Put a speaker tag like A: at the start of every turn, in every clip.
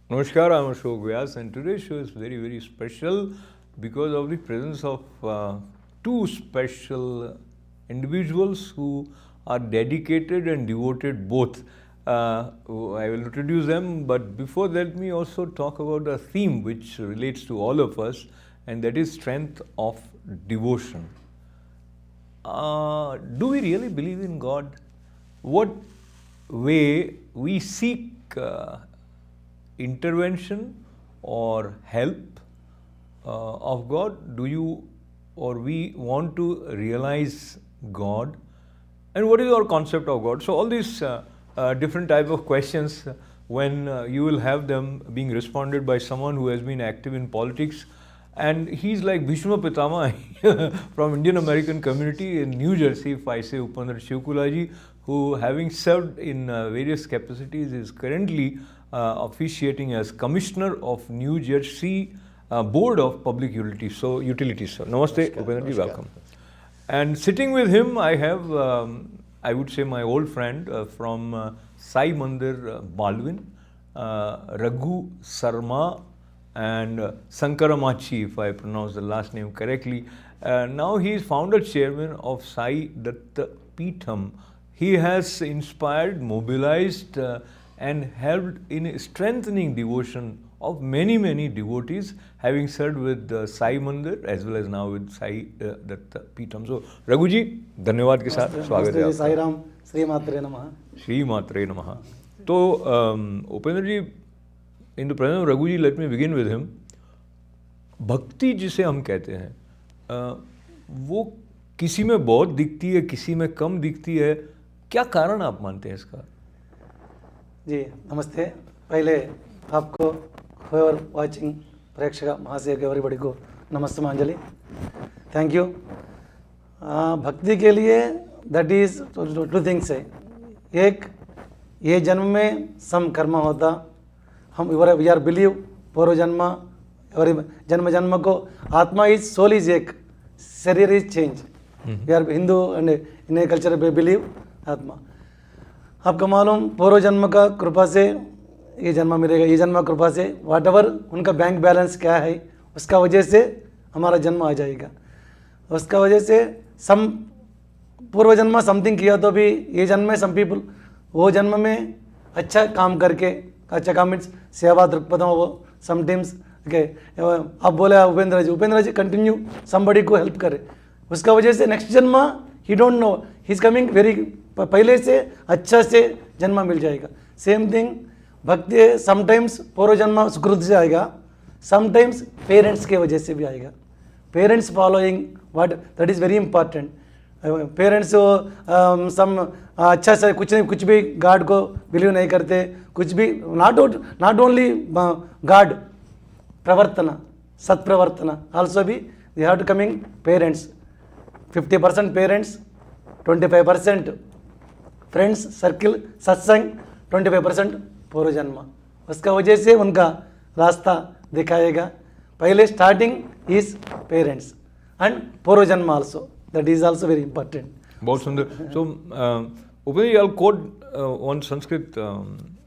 A: Namaskar, I'm Ashok Vyas, and today's show is very, very special because of the presence of two special individuals who are dedicated and devoted both. I will introduce them, but before that, let me also talk about a theme which relates to all of us, and that is strength of devotion. Do we really believe in God? What way we seek intervention or help of God? Do you or we want to realize God? And what is our concept of God? So all these different type of questions, when you will have them being responded by someone who has been active in politics, and he's like Bhishma Pitama from Indian American community in New Jersey, if I say Upandar Shivkulaji, who having served in various capacities is currently officiating as Commissioner of New Jersey Board of Public Utilities. So, utilities, sir. Namaste, Upendraji, welcome. And sitting with him, I have, I would say, my old friend from Sai Mandir, Baldwin, Raghu, Sarma, and Sankaramanchi, if I pronounce the last name correctly. Now he is founder chairman of Sai Datta Peetham. He has inspired, mobilized, and helped in strengthening devotion of many, many devotees, having served with Sai Mandir as well as now with Sai Datta Peetham. So, Raghu ji, धन्यवाद के साथ स्वागत है आपका।
B: साई राम, श्री मात्रे नमः।
A: श्री मात्रे नमः। तो उपेंद्र जी, in the presence of Raghu ji, let me begin with him. भक्ति जिसे हम कहते हैं, वो किसी में बहुत दिखती है, किसी में कम दिखती है। क्या कारण आप मानते हैं इसका?
B: जी नमस्ते। पहले आपको whoever watching प्रेक्षक महाशय के everybody को नमस्तेमांजलि। Thank you. भक्ति के लिए that is two things है। एक, ये जन्म में सम कर्म होता, हम वी आर बिलीव पूर्व जन्म जन्म जन्म को आत्मा इज सोल इज एक, शरीर is change. We are Hindu and in culture पे बिलीव आत्मा। आपको मालूम पूर्व जन्म का कृपा से ये जन्म मिलेगा, ये जन्म कृपा से वाट एवर उनका बैंक बैलेंस क्या है उसका वजह से हमारा जन्म आ जाएगा। उसका वजह से सम पूर्व जन्म समथिंग किया तो भी ये जन्म में सम पीपल वो जन्म में अच्छा काम करके, अच्छा काम मीन्स सेवा दृक्पथम वो समटाइम्स ओके। आप बोले उपेंद्र जी कंटिन्यू समबडी को हेल्प करे, उसका वजह से नेक्स्ट जन्म ही don't know he is coming very पहले से अच्छा से जन्म मिल जाएगा। सेम थिंग भक्ति समटाइम्स पूर्व जन्म सुकृत से आएगा, समटाइम्स पेरेंट्स के वजह से भी आएगा। Parents following what that is very important. Parents some अच्छा से कुछ भी गॉड को बिलीव नहीं करते, कुछ भी नॉट ओनली गॉड प्रवर्तना सत्प्रवर्तना आल्सो भी they have to coming parents. 50% parents, 25% friends circle सत्संग, 25% पूर्व जन्म। उसका वजह से उनका रास्ता दिखाएगा। पहले स्टार्टिंग इज पेरेंट्स एंड पूर्व जन्म also, that is also very important.
A: बहुत सुंदर। सो Upendraji, I'll quote one Sanskrit,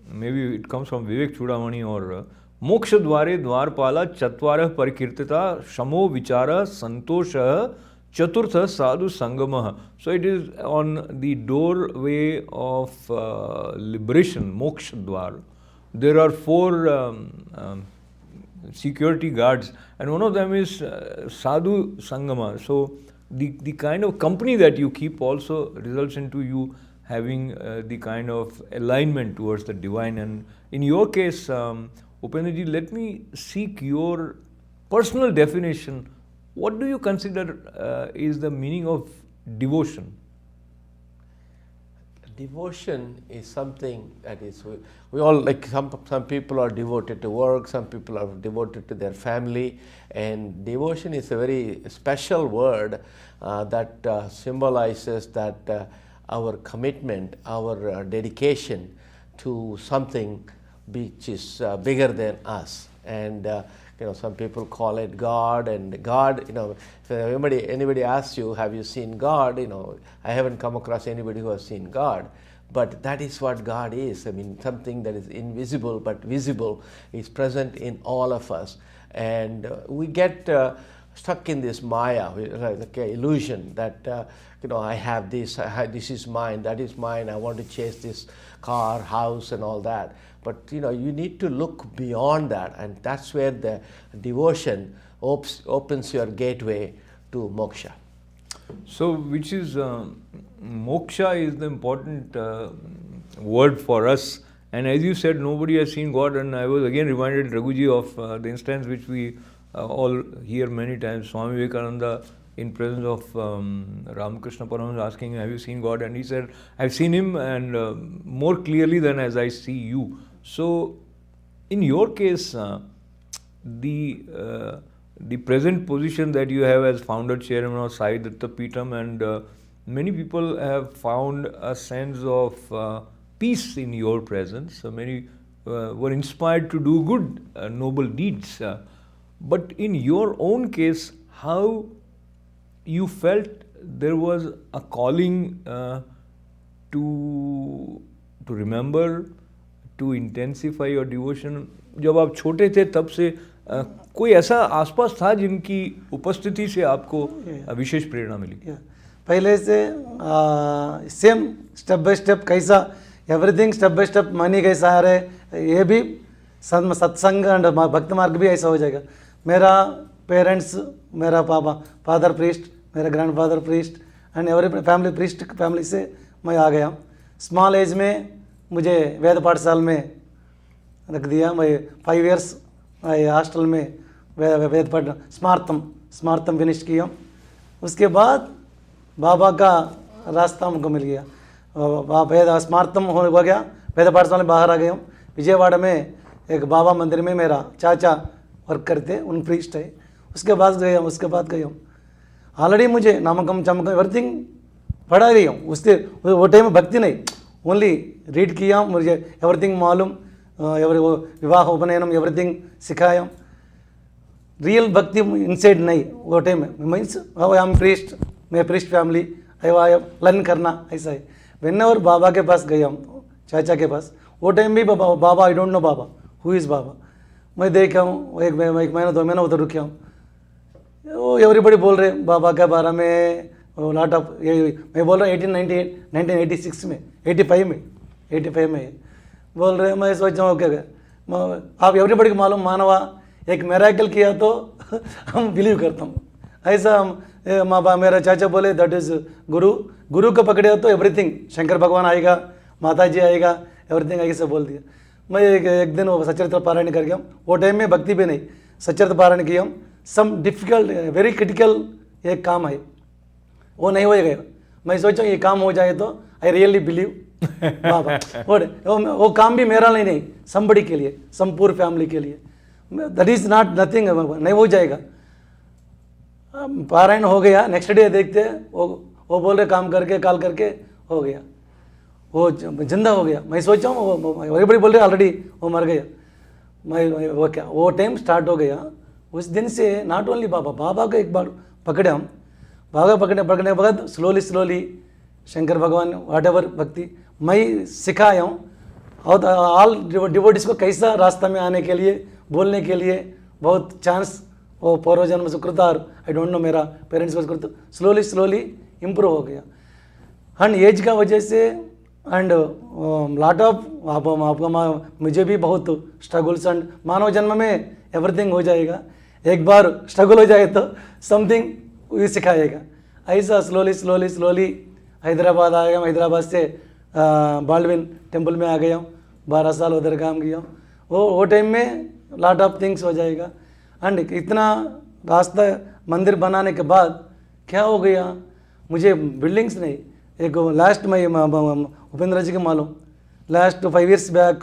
A: maybe it comes from Vivek Chudamani, or मोक्ष द्वारे द्वारपाला चत्वारः परिकीर्तिता शमो विचार संतोष चतुर्थ साधु संगमः. So it is on the doorway of liberation, moksha dwar. There are 4 security guards, and one of them is sadhu sangama. So the kind of company that you keep also results into you having the kind of alignment towards the divine. And in your case, Upendraji, let me seek your personal definition. What do you consider is the meaning of devotion?
C: Devotion is something that is, we all, like some people are devoted to work, some people are devoted to their family, and devotion is a very special word that symbolizes that our commitment, our dedication to something which is bigger than us. And some people call it God, and God, if anybody asks you, have you seen God? I haven't come across anybody who has seen God, But that is what God is. I mean, something that is invisible but visible is present in all of us. And we get stuck in this maya, like illusion that, I have this, this is mine, that is mine, I want to chase this car, house and all that. But, you need to look beyond that, and that's where the devotion opens your gateway to moksha.
A: So, which is moksha is the important word for us. And as you said, nobody has seen God. And I was again reminded, Raghuji, of the instance which we all hear many times. Swami Vivekananda, in presence of Ramakrishna Paramahansa, asking, have you seen God? And he said, I've seen him, and more clearly than as I see you. So, in your case, the present position that you have as founder chairman of Sai Datta Peetham, and many people have found a sense of peace in your presence. So many were inspired to do good, noble deeds. But in your own case, how you felt there was a calling to remember, to intensify your devotion. जब आप छोटे थे तब से कोई ऐसा आसपास था जिनकी उपस्थिति से आपको विशेष प्रेरणा मिली?
B: पहले से सेम स्टेप बाय स्टेप कैसा everything step by step money कैसा आ रहा है, ये भी सत्संग एंड भक्त मार्ग भी ऐसा हो जाएगा. मेरा पेरेंट्स, मेरा पापा फादर प्रीस्ट, मेरा grand father priest and every family priest family से मैं आ गया. स्मॉल एज में मुझे वेद पाठशाला में रख दिया. मैं 5 इयर्स हॉस्टल में वेद पाठ स्मार्तम फिनिश किया. उसके बाद बाबा का रास्ता हमको मिल गया. वेद स्मार्तम हो गया, वेद पाठशाला में बाहर आ गया. विजयवाड़ा में एक बाबा मंदिर में मेरा चाचा वर्क करते, उन प्रीस्ट है. उसके बाद गया ऑलरेडी मुझे नामकम चमकम एवरीथिंग पढ़ा रही हूँ. उससे वो टाइम में भक्ति नहीं, ओनली रीड किया. मुझे एवरीथिंग मालूम, वो विवाह उपनयनम एवरीथिंग सिखाया. रियल भक्ति इनसाइड नहीं वो टाइम में. मीन्स आई एम प्रीस्ट, मैं प्रीस्ट फैमिली, आई लर्न करना ऐसा है. वेन एवर बाबा के पास गया, चाचा के पास, वो टाइम भी बाबा आई डोंट नो बाबा हु इज़ बाबा. मैं देखा हूँ, एक महीना 2 महीना उधर रुका हूँ. वो एवरीबडी बोल रहे बाबा के बारे में, लॉट ऑफ, मैं बोल रहा हूँ 1986 में, 85 में बोल रहे. मैं सोच रहा हूँ ओके, आप एवरीबडी को मालूम मानवा एक मिरेकल किया तो हम बिलीव करता हूँ ऐसा. हम मेरा चाचा बोले दैट इज़ गुरु को पकड़े हो तो एवरीथिंग, शंकर भगवान आएगा, माता जी आएगा, एवरीथिंग ऐसे बोल दिया. मैं एक दिन वो सचरित्र पारायण कर गया. वो टाइम में भक्ति भी नहीं, सचरित्र पारायण किया. सम डिफिकल्ट वेरी क्रिटिकल एक काम है, वो नहीं हो गया. मैं सोचा ये काम हो जाए तो आई रियली बिलीव बाबा. वो काम भी मेरा नहीं, समबड़ी के लिए, सम पूर फैमिली के लिए. दैट इज नॉट नथिंग, नहीं हो जाएगा. पारायण हो गया. नेक्स्ट डे देखते वो बोल रहे काम करके कॉल करके हो गया, वो जिंदा हो गया. मैं सोचा हूँ एवरीबडी बोल रहे ऑलरेडी वो मर गया. मैं वो क्या, वो टाइम स्टार्ट हो गया. उस दिन से नॉट ओनली बाबा को एक बार पकड़े हम. बाबा पकड़ने के बाद स्लोली शंकर भगवान वाट एवर भक्ति मैं सिखाया हूँ. और ऑल डिवोटीज को कैसा रास्ता में आने के लिए, बोलने के लिए बहुत चांस वो पूर्व जन्म सुकृत और आई डोंट नो मेरा पेरेंट्स को सुकृत स्लोली इम्प्रूव हो गया. एंड एज का वजह से एंड लॉट ऑफ आपका मुझे भी बहुत स्ट्रगल्स. एंड मानव जन्म में एवरीथिंग हो जाएगा, एक बार स्ट्रगल हो जाए तो समथिंग सिखाएगा. ऐसा स्लोली हैदराबाद आ गया. हैदराबाद से बाल्डविन टेम्पल में आ गया. 12 साल उधर काम किया. वो टाइम में लॉट ऑफ थिंग्स हो जाएगा. एंड इतना रास्ता मंदिर बनाने के बाद क्या हो गया, मुझे बिल्डिंग्स नहीं. एक लास्ट में उपेंद्र जी के मालूम, लास्ट 5 इयर्स बैक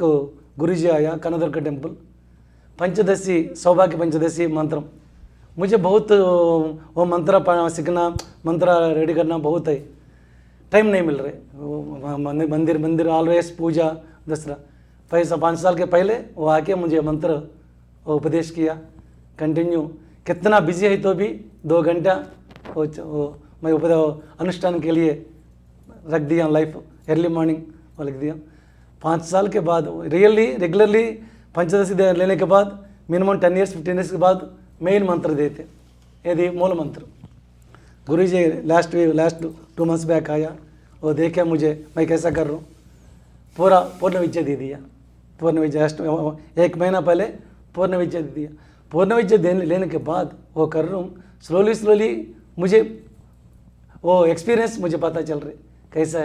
B: गुरु जी आया कनदर का टेम्पल, पंचदशी सौभाग्य पंचदशी मंत्र. मुझे बहुत वो मंत्र सीखना, मंत्र रेडी करना बहुत है, टाइम नहीं मिल रहे. मंदिर ऑलवेज पूजा दसरा. 5 साल के पहले वो आके मुझे मंत्र उपदेश किया. कंटिन्यू कितना बिजी है तो भी 2 घंटा मैं अनुष्ठान के लिए रख दिया. लाइफ अर्ली मॉर्निंग वो लिख दिया। 5 साल के बाद रेगुलरली पंचदशी लेने के बाद मिनिमम 10 ईयर्स 15 ईयर्स के बाद मेन मंत्र देते, यदि मूल मंत्र। गुरु जी लास्ट 2 मंथ्स बैक आया, वो देखा मुझे मैं कैसा कर रहा हूँ, पूरा पूर्ण विद्या दे दिया। पूर्ण विद्या 1 महीना पहले पूर्ण विद्या दे दिया। पूर्ण विद्या लेने के बाद वो कर रहा हूँ, स्लोली मुझे वो एक्सपीरियंस मुझे पता चल रहा है कैसा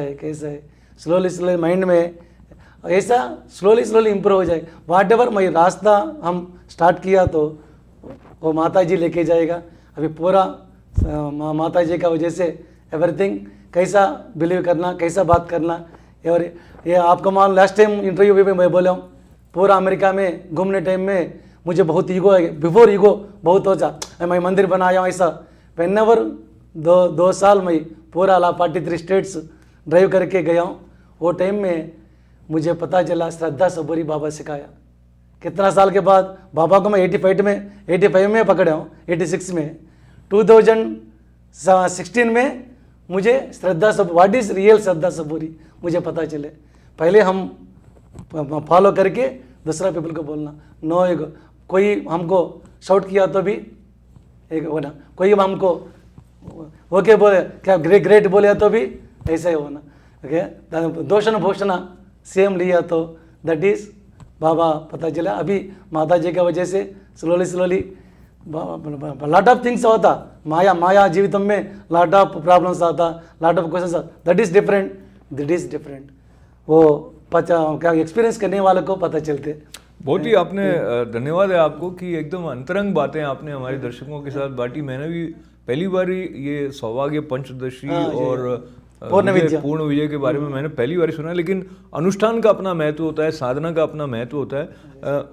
B: है। स्लोली माइंड में ऐसा स्लोली इम्प्रूव हो जाए। वाट एवर मैं रास्ता हम स्टार्ट किया तो वो माता जी लेके जाएगा। अभी पूरा माता जी का वजह से एवरीथिंग, कैसा बिलीव करना, कैसा बात करना। और ये आपको मान लास्ट टाइम इंटरव्यू में मैं बोला हूँ, पूरा अमेरिका में घूमने टाइम में मुझे बहुत ईगो है, बिफोर ईगो बहुत हो जा, मैं मंदिर बनाया हूँ ऐसा। व्हेन एवर 2 साल में पूरा 43 स्टेट्स ड्राइव करके गया हूँ। वो टाइम में मुझे पता चला श्रद्धा सबूरी बाबा सिखाया। कितना साल के बाद बाबा को मैं 85 में पकड़ा हूँ, 86 में। 2016 में मुझे श्रद्धा सब व्हाट इज़ रियल श्रद्धा सबूरी मुझे पता चले। पहले हम फॉलो करके दूसरा पीपल को बोलना, नो ईगो। कोई हमको शाउट किया तो भी एक होना, कोई हमको ओके बोले क्या ग्रेट बोले तो भी ऐसा ही होना। ओके, दोषण भूषण सेम लिया तो दैट इज बाबा पता चला। अभी माता जी की वजह से स्लोली लॉट ऑफ थिंग्स होता, माया जीवितम में लॉट ऑफ प्रॉब्लम्स आता, लॉट ऑफ क्वेश्चंस आता। That is different. वो क्या एक्सपीरियंस करने वाले को पता चलते।
A: बहुत ही आपने धन्यवाद है आपको कि एकदम अंतरंग बातें आपने हमारे दर्शकों के साथ बांटी। मैंने भी पहली बार ही ये सौभाग्य पंचदशी और पूर्ण विजय के बारे में मैंने पहली बार सुना। लेकिन अनुष्ठान का अपना महत्व होता है, साधना का अपना महत्व होता है।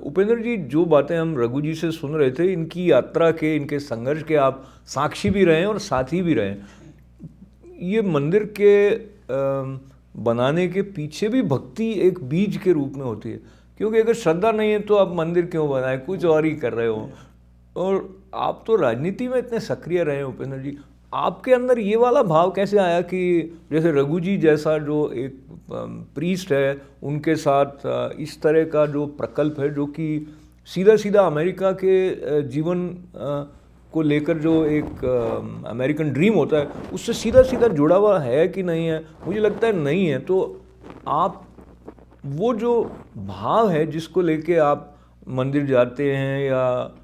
A: उपेंद्र जी, जो बातें हम रघु जी से सुन रहे थे, इनकी यात्रा के, इनके संघर्ष के आप साक्षी भी रहे और साथी भी रहे। ये मंदिर के बनाने के पीछे भी भक्ति एक बीज के रूप में होती है, क्योंकि अगर श्रद्धा नहीं है तो आप मंदिर क्यों बनाए, कुछ और ही कर रहे हो। और आप तो राजनीति में इतने सक्रिय रहे हैं उपेंद्र जी, आपके अंदर ये वाला भाव कैसे आया कि जैसे रघु जी जैसा जो एक प्रीस्ट है, उनके साथ इस तरह का जो प्रकल्प है, जो कि सीधा अमेरिका के जीवन को लेकर जो एक अमेरिकन ड्रीम होता है, उससे सीधा जुड़ा हुआ है कि नहीं है? मुझे लगता है नहीं है। तो आप वो जो भाव है जिसको लेके आप मंदिर जाते हैं या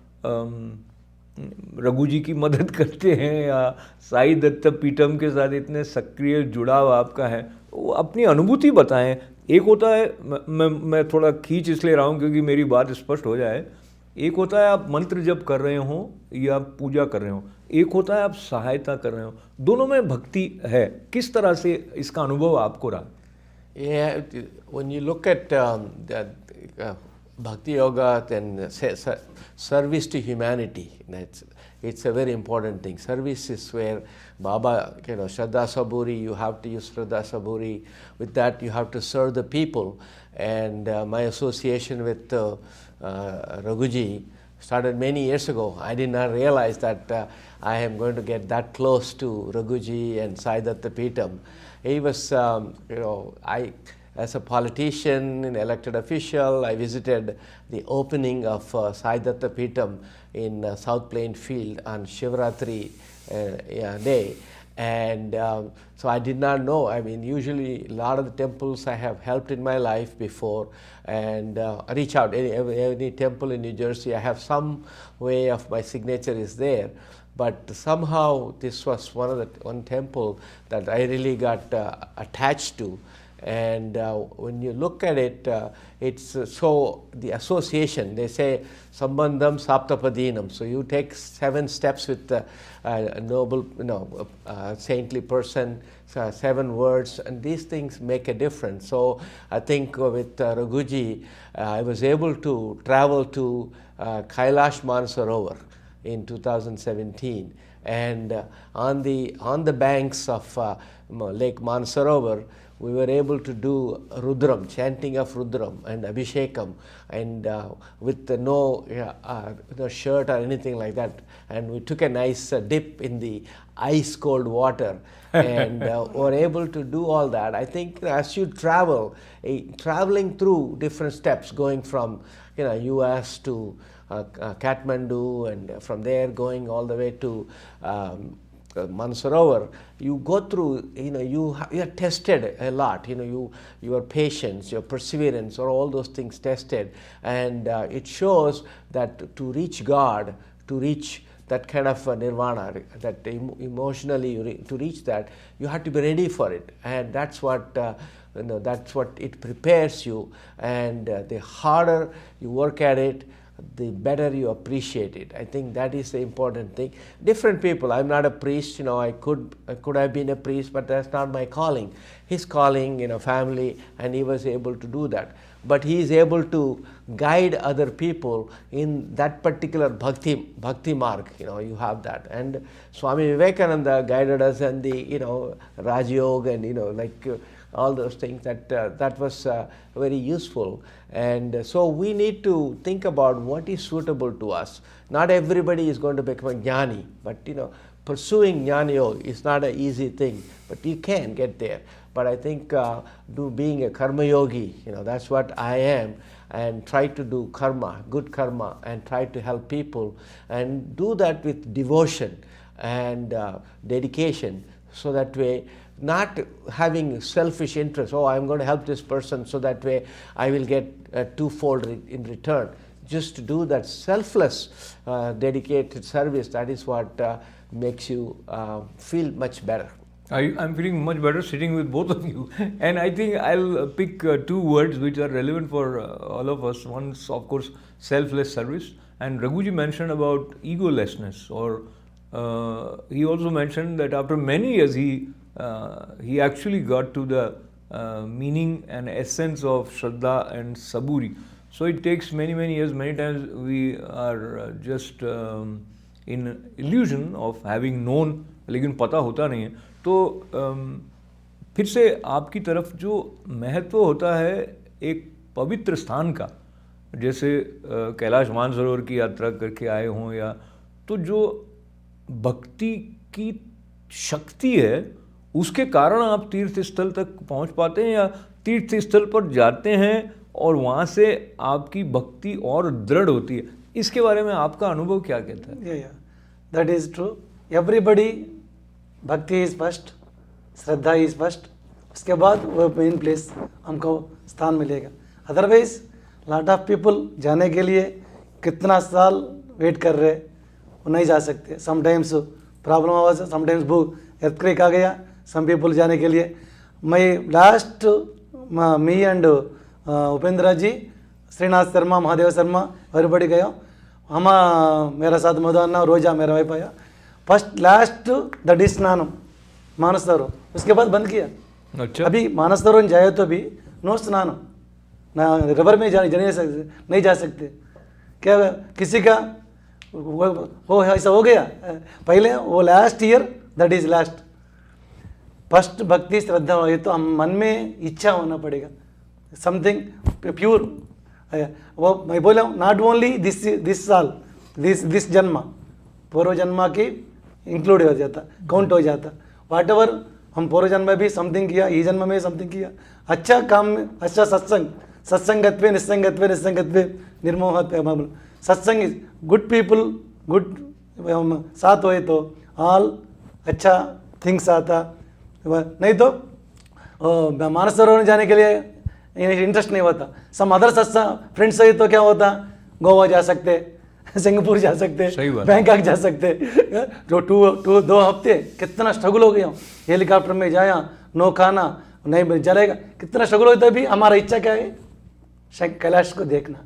A: रघु जी की मदद करते हैं या साई दत्त पीठम के साथ इतने सक्रिय जुड़ाव आपका है, वो अपनी अनुभूति बताएं। एक होता है, मैं थोड़ा खींच इसलिए रहा हूँ क्योंकि मेरी बात स्पष्ट हो जाए। एक होता है आप मंत्र जप कर रहे हो या पूजा कर रहे हो, एक होता है आप सहायता कर रहे हो। दोनों में भक्ति है। किस तरह से इसका अनुभव आपको रहा?
C: Yeah, when you look at Bhakti Yoga, then service to humanity, it's a very important thing. Service is where Baba, Shraddha Saburi, you have to use Shraddha Saburi. With that, you have to serve the people. And my association with Raghuji started many years ago. I did not realize that I am going to get that close to Raghuji and Sai Datta Peetham. He was, as a politician, an elected official, I visited the opening of Sai Datta Peetham in South Plainfield on Shivratri day. And so I did not know. I mean, usually a lot of the temples I have helped in my life before, and I reach out any temple in New Jersey. I have some way of my signature is there, but somehow this was one temple that I really got attached to. And when you look at it, it's so the association, they say sambandham saptapadinam. So you take 7 steps with a noble, saintly person, 7 words, and these things make a difference. So I think with Raghuji, I was able to travel to Kailash Mansarovar in 2017, and on the banks of Lake Mansarovar, we were able to do Rudram, chanting of Rudram and Abhishekam, and with no shirt or anything like that. And we took a nice dip in the ice cold water and were able to do all that. I think as you travel, traveling through different steps, going from US to Kathmandu, and from there going all the way to Mansarovar, you go through, you are tested a lot, your patience, your perseverance, or all those things tested, and it shows that to reach God, to reach that kind of nirvana, that emotionally to reach that, you have to be ready for it, and that's what that's what it prepares you, and the harder you work at it, the better you appreciate it. I think that is the important thing. Different people, I'm not a priest, I could have been a priest, but that's not my calling. His calling, family, and he was able to do that. But he is able to guide other people in that particular bhakti mark, you have that. And Swami Vivekananda guided us in the, Raj Yoga and, all those things, that was very useful. And so we need to think about what is suitable to us. Not everybody is going to become a jnani, but pursuing jnana yoga is not an easy thing, but you can get there. But I think being a karma yogi, that's what I am, and try to do karma, good karma, and try to help people, and do that with devotion and dedication, so that way, not having selfish interest, I'm going to help this person so that way I will get twofold in return. Just to do that selfless, dedicated service, that is what makes you feel much better.
A: I'm feeling much better sitting with both of you. And I think I'll pick two words which are relevant for all of us. One's, of course, selfless service. And Raghuji mentioned about egolessness. Or he also mentioned that after many years, he actually got to the meaning and essence of Shraddha and Saburi. So it takes many years. Many times we are just in illusion of having known, लेकिन पता होता नहीं है. तो फिर से आपकी तरफ जो महत्व होता है एक पवित्र स्थान का, जैसे कैलाश मानसरोवर की यात्रा करके आए हों, या तो जो भक्ति की शक्ति है उसके कारण आप तीर्थ स्थल तक पहुंच पाते हैं, या तीर्थ स्थल पर जाते हैं और वहाँ से आपकी भक्ति और दृढ़ होती है. इसके बारे में आपका अनुभव क्या कहता है?
B: That is true. एवरीबडी भक्ति is first, Shraddha is first, उसके बाद वो मेन प्लेस हमको स्थान मिलेगा. अदरवाइज लॉट ऑफ पीपल जाने के लिए कितना साल वेट कर रहे, वो नहीं जा सकते. समटाइम्स प्रॉब्लम आवाज, समटाइम्स earthquake आ गया, सम पीपल जाने के लिए. मैं last me and Upendra ji, Shrinath Sharma, Mahadev Sharma, everybody गया. हम मेरा साथ मधुअन्ना, रोजा मेरा वाइफ आया. फर्स्ट लास्ट द डिश स्नानम मानस सरोवर, उसके बाद बंद किया.
A: अच्छा.
B: अभी मानस सरोवर जाए तो भी नो स्नानम, ना रिवर में नहीं जा सकते. क्या किसी का वो ऐसा हो गया पहले, वो last year, that is last. First भक्ति श्रद्धा हो तो हम मन में इच्छा होना पड़ेगा, समथिंग प्योर. वो मैं बोला नॉट ओनली दिस साल, दिस जन्म, पूर्व जन्म की इंक्लूड हो जाता, काउंट हो जाता. वाट एवर हम पूर्व जन्म में भी समथिंग किया, ये जन्म में समथिंग किया, अच्छा काम में, अच्छा सत्संग, सत्संगत्वे निस्संगत्वे निस्संगत्वे निर्मोहत्वे. सत्संग इज गुड पीपल, गुड साथ होए तो ऑल अच्छा थिंग्स आता. नहीं तो मानस सरोवर जाने के लिए इंटरेस्ट नहीं होता. सम अदर सत्संग फ्रेंड्स है तो क्या होता, गोवा जा सकते, सिंगापुर जा सकते, बैंकॉक जा सकते. जो 2 हफ्ते कितना स्ट्रगल हो गया, हेलीकॉप्टर में जाया, नो खाना, नहीं चलेगा, कितना स्ट्रगल होता है. भी हमारा इच्छा क्या है, कैलाश को देखना.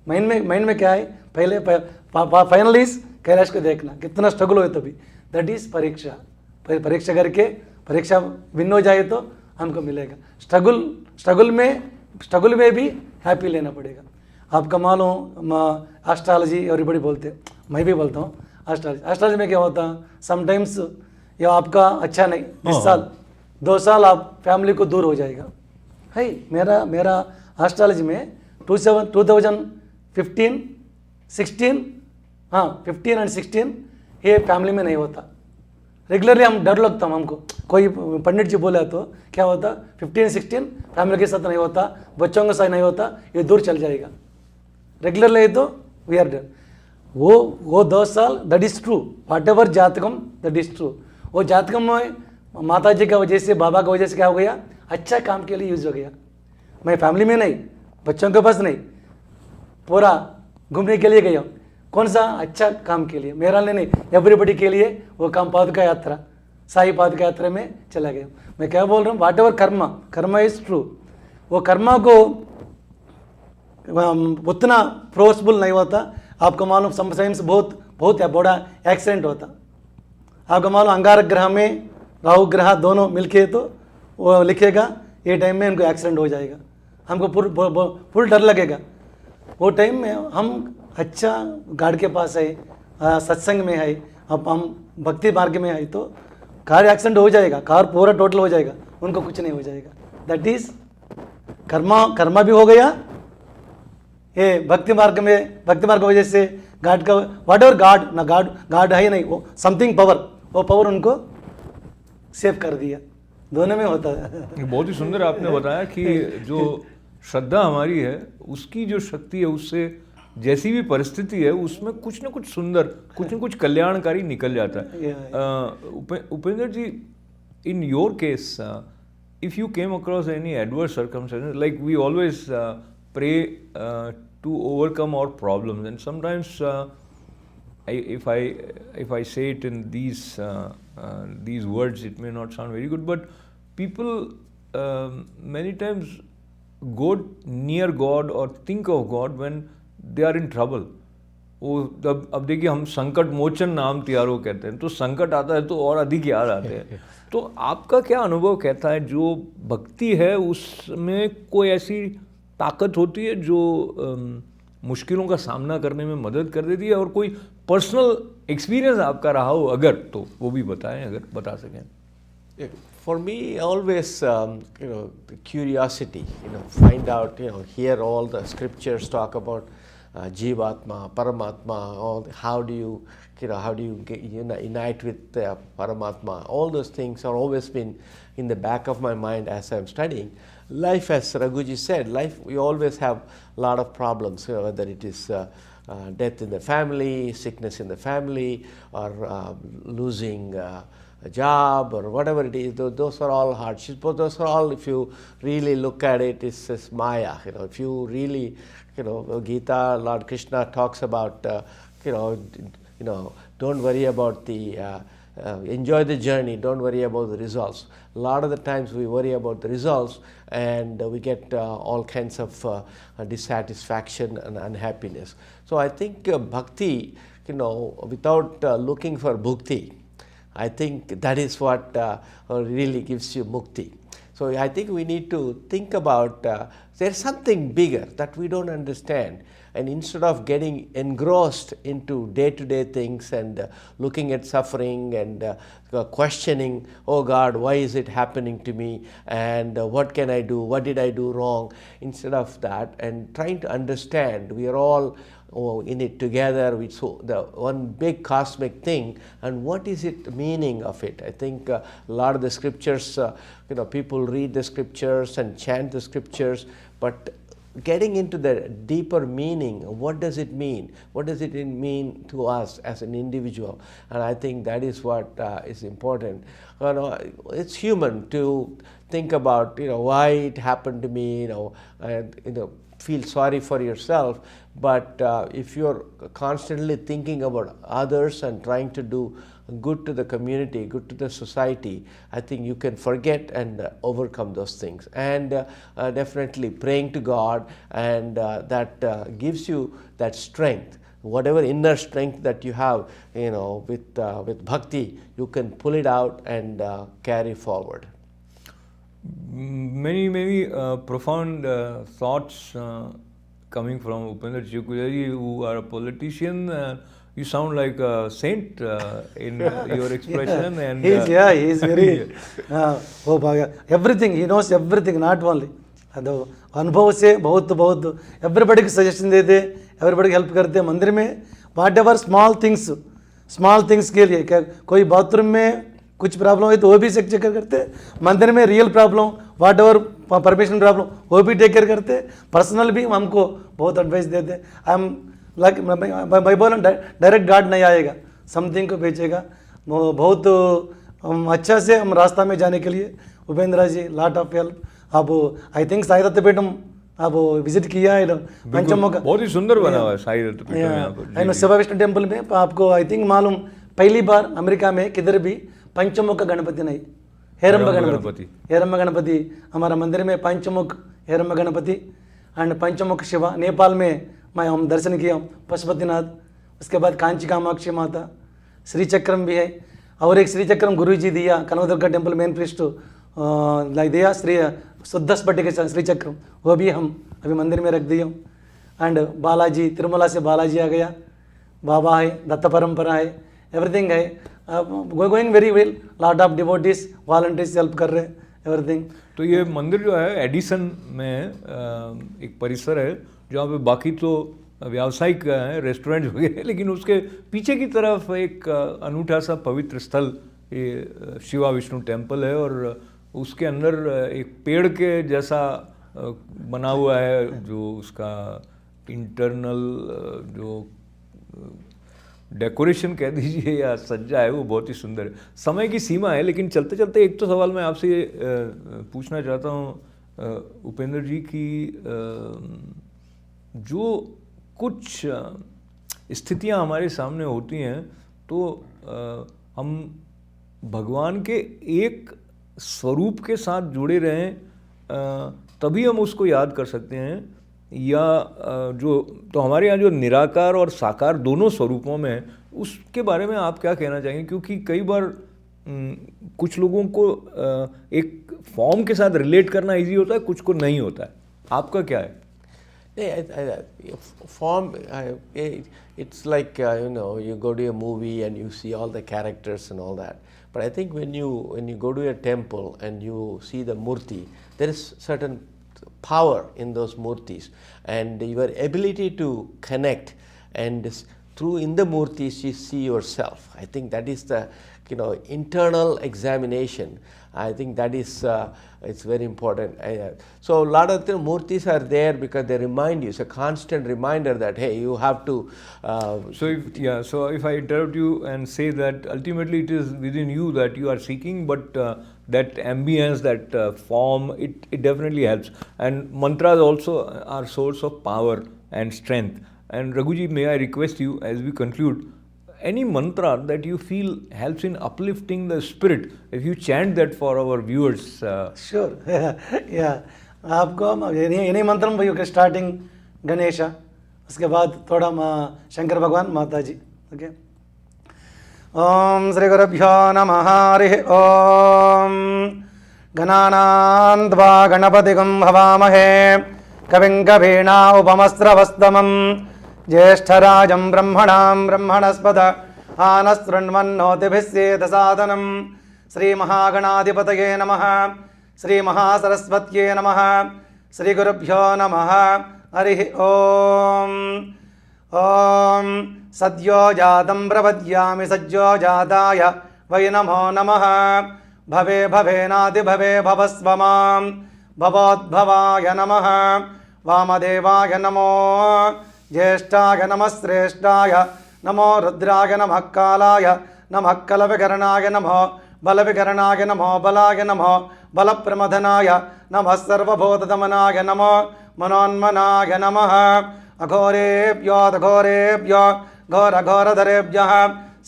B: माइंड में क्या है, पहले फाइनल इज कैलाश को देखना. कितना स्ट्रगल हो तभी, दैट इज परीक्षा. परीक्षा करके परीक्षा विन हो जाए तो हमको मिलेगा. स्ट्रगल में भी हैप्पी लेना पड़ेगा. आपका मालूम एस्ट्रोलॉजी एवरीबडी बोलते हैं, मैं भी बोलता हूँ एस्ट्रोलॉजी में क्या होता है, समटाइम्स ये आपका अच्छा नहीं, इस साल 2 साल आप फैमिली को दूर हो जाएगा है। मेरा एस्ट्रोलॉजी में 2015 16 हाँ 15 और 16 ये फैमिली में नहीं होता। रेगुलरली हम डर लगता हम हमको, कोई पंडित जी बोला तो क्या होता 15-16 फैमिली के साथ नहीं होता, बच्चों के साथ नहीं होता, ये दूर चल जाएगा। रेगुलरली तो वी आर डर। वो 2 साल that is true, whatever जातकम दैट इज ट्रू। वो जातकम में माता जी का वजह से, बाबा का वजह से क्या हो गया, अच्छा काम के लिए यूज हो गया। मैं फैमिली में नहीं, बच्चों के पास नहीं, पूरा घूमने के लिए गया। कौन सा अच्छा काम के लिए, मेरा लिए नहीं, एवरीबडी के लिए वो काम पादुका यात्रा, साई पादुका यात्रा में चला गया। मैं क्या बोल रहा हूँ, whatever karma, karma is true. वो कर्मा को उतना फोर्सफुल नहीं होता। आपको मालूम समटाइम्स बहुत बड़ा एक्सीडेंट होता। आपको मालूम अंगारक ग्रह में राहु ग्रह दोनों मिलके तो वो लिखेगा ये टाइम में इनको एक्सीडेंट हो जाएगा, हमको फुल डर लगेगा। वो टाइम में हम अच्छा गार्ड के पास है, सत्संग में है, अब हम भक्ति मार्ग में है तो कार एक्सीडेंट हो जाएगा, कार पूरा टोटल हो जाएगा, उनको कुछ नहीं हो जाएगा। दैट इज कर्मा भी हो गया। ये भक्ति मार्ग की वजह से गार्ड का वाट एवर गार्ड है नहीं, वो समथिंग पावर, वो पावर उनको सेव कर दिया। दोनों में होता है।
A: बहुत ही सुंदर आपने बताया कि जो श्रद्धा हमारी है उसकी जो शक्ति है, उससे जैसी भी परिस्थिति है उसमें कुछ ना कुछ सुंदर, कुछ ना कुछ कल्याणकारी निकल जाता है। Upendra ji, in your case if you came across any adverse circumstances, like we always pray to overcome our problems, and sometimes if I say it in these words, it may not sound very good, but people many times go near God or think of God when they are in trouble. वो अब देखिए, हम संकट मोचन नाम तिहारों कहते हैं, तो संकट आता है तो और अधिक याद आते हैं। तो आपका क्या अनुभव कहता है, जो भक्ति है उसमें कोई ऐसी ताकत होती है जो मुश्किलों का सामना करने में मदद कर देती है, और कोई पर्सनल एक्सपीरियंस आपका रहा हो अगर, तो वो भी बताएं अगर बता सकें।
C: For me, always the curiosity, find out, hear all the scriptures talk about Jivatma, Paramatma, how do you get, unite with Paramatma. All those things have always been in the back of my mind as I'm studying. Life, as Raghuji said, life, we always have a lot of problems, whether it is death in the family, sickness in the family, or losing a job, or whatever it is. Those are all hardships, but those are all, if you really look at it, it's Maya. If you really, Gita, Lord Krishna talks about, don't worry about the, enjoy the journey, don't worry about the results. A lot of the times we worry about the results, and we get all kinds of dissatisfaction and unhappiness. So I think bhakti, without looking for bhukti, I think that is what really gives you mukti. So I think we need to think about there's something bigger that we don't understand, and instead of getting engrossed into day-to-day things and looking at suffering and questioning, oh God, why is it happening to me, and what can I do, what did I do wrong, instead of that, and trying to understand we are all in it together with the one big cosmic thing, and what is it meaning of it. I think a lot of the scriptures, people read the scriptures and chant the scriptures, but getting into the deeper meaning, what does it mean? What does it mean to us as an individual? And I think that is what is important. It's human to think about, why it happened to me, and feel sorry for yourself. But if you're constantly thinking about others and trying to do good to the community, good to the society, I think you can forget and overcome those things. And definitely praying to God, and that gives you that strength. Whatever inner strength that you have, with bhakti, you can pull it out and carry forward.
A: Many profound thoughts coming from Upendra Chikuja ji, who are a politician, You sound like a saint in your expression. And
B: he is very oh bhagya, everything he knows, everything, not only अदो अनुभव से बहुत everybody को suggestion देते, everybody को help करते मंदिर में. वाट एवर स्मॉल थिंग्स के लिए, क्या कोई बाथरूम में कुछ प्रॉब्लम है तो वो भी चेक करते. मंदिर में रियल प्रॉब्लम, वाट एवर परमिशन प्रॉब्लम, वो भी टेक केयर करते. पर्सनल भी हमको बहुत एडवाइस देते. आई एम लाइक मैं बोला डायरेक्ट गार्ड नहीं आएगा, समथिंग को भेजेगा. बहुत अच्छा से हम रास्ता में जाने के लिए उपेंद्र जी लॉट ऑफ हेल्प. अब आई थिंक साई दत्तपीठम अब विजिट किया है, पंचमुख
A: बहुत ही सुंदर बना हुआ है साई दत्तपीठम यहाँ पर.
B: शिवा विष्णु टेम्पल में आपको आई थिंक मालूम, पहली बार अमेरिका में किधर भी पंचमुख गणपति नहीं, हेरम्ब गणपति हमारा मंदिर में पंचमुख हेरम्ब गणपति एंड पंचमुख शिवा. नेपाल में मैं हम दर्शन किया पशुपतिनाथ, उसके बाद कांची कामाक्षी माता, श्री चक्रम भी है. और एक श्री चक्रम गुरु जी दिया, कनकदुर्गा टेम्पल मेन प्रीस्ट दिया श्री शुद्ध स्फटिक के श्री चक्रम, वो भी हम अभी मंदिर में रख दिए. एंड बालाजी, तिरुमला से बालाजी आ गया, बाबा है, दत्त परंपरा है, एवरीथिंग है. Going very well, lot of devotees volunteers help कर रहे हैं, एवरीथिंग.
A: तो ये मंदिर जो है एडिसन में एक परिसर है जहाँ पे बाकी तो व्यावसायिक है, रेस्टोरेंट वगैरह, लेकिन उसके पीछे की तरफ एक अनूठा सा पवित्र स्थल ये शिवा विष्णु टेम्पल है. और उसके अंदर एक पेड़ के जैसा बना हुआ है, जो उसका इंटरनल जो डेकोरेशन कह दीजिए या सज्जा है वो बहुत ही सुंदर है. समय की सीमा है, लेकिन चलते चलते एक तो सवाल मैं आपसे पूछना चाहता हूँ उपेंद्र जी की, जो कुछ स्थितियाँ हमारे सामने होती हैं तो हम भगवान के एक स्वरूप के साथ जुड़े रहें तभी हम उसको याद कर सकते हैं, या जो तो हमारे यहाँ जो निराकार और साकार दोनों स्वरूपों में है, उसके बारे में आप क्या कहना चाहेंगे? क्योंकि कई बार कुछ लोगों को एक फॉर्म के साथ रिलेट करना इजी होता है, कुछ को नहीं होता है. आपका क्या है?
C: Form, it's like you go to a movie and you see all the characters and all that. But I think when you go to a temple and you see the murti, there is certain power in those murtis, and your ability to connect, and through in the murtis you see yourself. I think that is the internal examination. I think that is it's very important. So a lot of the murtis are there because they remind you. It's a constant reminder that hey, you have to.
A: So if I interrupt you and say that ultimately it is within you that you are seeking, but that ambience, that form, it definitely helps. And mantras also are source of power and strength. And Raghuji, may I request you as we conclude, any mantra that you feel helps in uplifting the spirit, if you chant that for our viewers.
B: Sure. Yeah. आपको इन्हीं मंत्र में starting Ganesh, उसके बाद थोड़ा शंकर भगवान, माता जी. Okay. ओम श्री गुरुभ्यो नमः. हरिः ओम. गणानां त्वा गणपतिगं हवामहे कविं कवीनाम् उपमस्रवस्तमम् ज्येष्ठराजं ब्रह्मणां ब्रह्मणस्पद आनशृण्वन्नोतिभिः सादनं. श्रीमहागणाधिपतये नमः. श्रीमहासरस्वत्यै नमः. श्रीगुरुभ्यो नमः. हरिः ओम. ओम सद्यो जातं प्रपद्यामि सज्जो जाताय वै नमो नमः. भवे भवेनातिभवे भवस्व मां भवोद्भवाय नमः. वामदेवाय नमो. ज्येष्ठाय नमः. श्रेष्ठाय नमो. रुद्राय नमः. कालाय नमः. कलविकरणाय नमः. बलविकरणाय नमः. बलाय नमः. बलप्रमथनाय नमः. सर्वभूतदमनाय नमः. मनोन्मनाय नमः. अघोरेभ्यो घोरघोरधरेभ्यः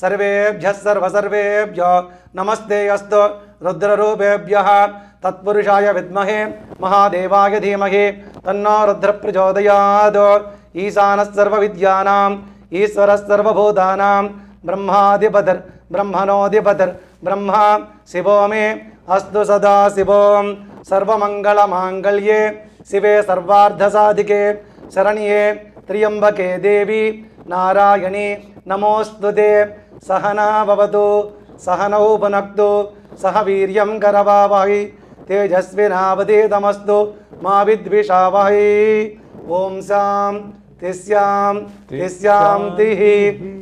B: सर्वेभ्यः सर्वसर्वेभ्यो नमस्ते अस्तु. रुद्ररूपेभ्यः तत्पुरुषाय विद्महे महादेवाय धीमहि तन्नो रुद्रः प्रचोदयात्. ईशानः सर्वविद्यानाम् ईश्वरः सर्वभूतानां ब्रह्माधिपतिर् ब्रह्मणोऽधिपतिर् ब्रह्मा शिवो मे अस्तु सदा. शिवों सर्वमङ्गलमाङ्गल्ये शिवे सर्वार्धसाधिके शरण्ये त्र्यम्बके देवी नारायणी नमोस्तुते सहना भवतु सहनौ भुनक्तु सह वीर्यं करवावहै तेजस्विनावधीतमस्तु मा विद्विषावहै ओम शांति शांतिः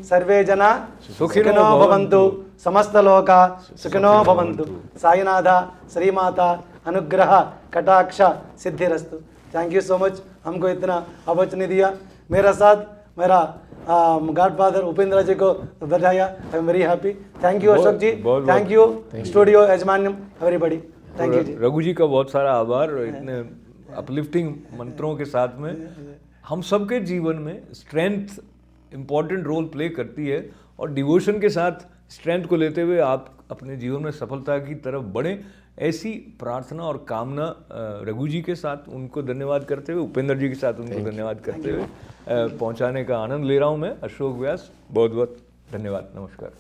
B: सर्वे जना सुखिनो भवन्तु समस्त लोका सुखिनो भवन्तु साईनाथ श्रीमाता अनुग्रह कटाक्ष Siddhirastu. Thank you so much हमको इतना अपॉर्चुनिटी दिया। मेरा साथ मेरा गॉड फादर उपेंद्र जी को बताया। I am very happy. Thank you Ashok ji, thank you studio यजमान्यम everybody, thank you ji.
A: Raghu ji का बहुत सारा आभार। इतने अपलिफ्टिंग मंत्रों के साथ में हम सबके जीवन में स्ट्रेंथ इम्पॉर्टेंट रोल प्ले करती है और डिवोशन के साथ स्ट्रेंथ को लेते हुए आप अपने जीवन में सफलता की तरफ बढ़ें, ऐसी प्रार्थना और कामना रघु जी के साथ उनको धन्यवाद करते हुए, उपेंद्र जी के साथ उनको धन्यवाद करते हुए पहुंचाने का आनंद ले रहा हूं मैं, अशोक व्यास। बहुत बहुत धन्यवाद। नमस्कार।